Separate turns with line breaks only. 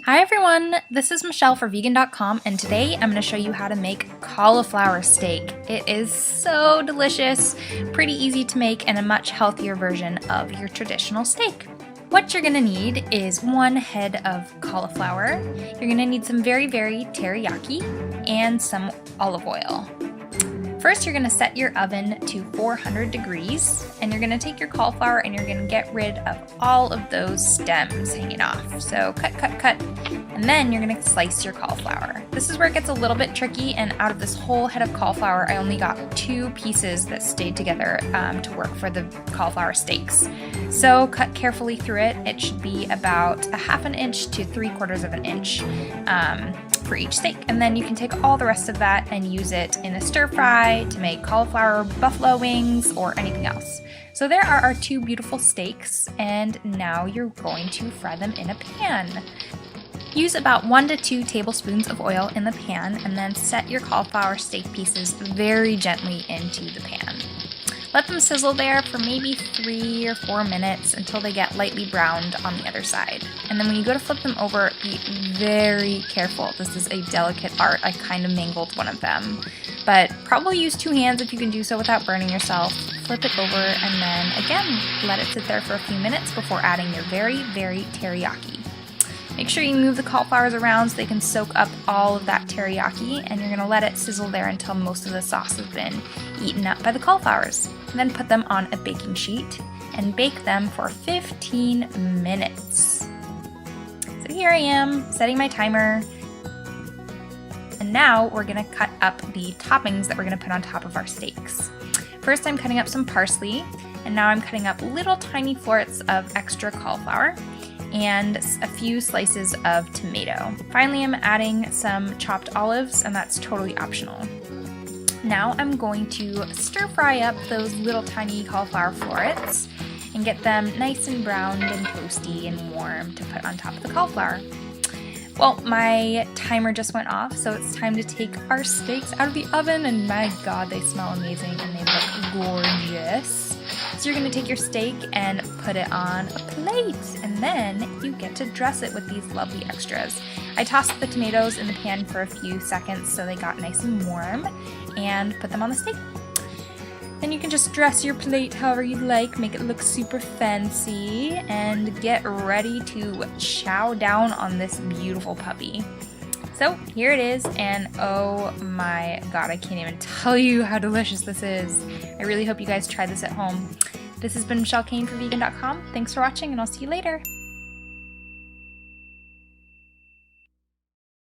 Hi everyone, this is Michelle for vegan.com and today I'm going to show you how to make cauliflower steak. It is so delicious, pretty easy to make, and a much healthier version of your traditional steak. What you're going to need is 1 head of cauliflower. You're going to need some very teriyaki and some olive oil. First, you're going to set your oven to 400 degrees, and you're going to take your cauliflower and you're going to get rid of all of those stems hanging off. So cut, and then you're going to slice your cauliflower. This is where it gets a little bit tricky, and out of this whole head of cauliflower, I only got 2 pieces that stayed together to work for the cauliflower steaks. So cut carefully through it. It should be about 1/2 inch to 3/4 inch for each steak, and then you can take all the rest of that and use it in a stir fry to make cauliflower buffalo wings or anything else. So there are our 2 beautiful steaks, and now you're going to fry them in a pan. Use about 1 to 2 tablespoons of oil in the pan, and then set your cauliflower steak pieces very gently into the pan. Let them sizzle there for maybe 3 or 4 minutes until they get lightly browned on the other side. And then when you go to flip them over, be very careful. This is a delicate art. I kind of mangled one of them. But probably use 2 hands if you can do so without burning yourself. Flip it over and then again, let it sit there for a few minutes before adding your very teriyaki. Make sure you move the cauliflowers around so they can soak up all of that teriyaki, and you're going to let it sizzle there until most of the sauce has been eaten up by the cauliflowers. And then put them on a baking sheet and bake them for 15 minutes. So here I am, setting my timer. And now we're going to cut up the toppings that we're going to put on top of our steaks. First I'm cutting up some parsley, and now I'm cutting up little tiny florets of extra cauliflower and a few slices of tomato. Finally, I'm adding some chopped olives, and that's totally optional. Now I'm going to stir fry up those little tiny cauliflower florets and get them nice and browned and toasty and warm to put on top of the cauliflower. Well, my timer just went off, so it's time to take our steaks out of the oven, and my god, they smell amazing and they look gorgeous. So you're going to take your steak and put it on a plate, and then you get to dress it with these lovely extras. I tossed the tomatoes in the pan for a few seconds so they got nice and warm, and put them on the steak. Then you can just dress your plate however you like, make it look super fancy, and get ready to chow down on this beautiful puppy. So here it is, and oh my god, I can't even tell you how delicious this is. I really hope you guys try this at home. This has been Michelle Kane for vegan.com. Thanks for watching, and I'll see you later.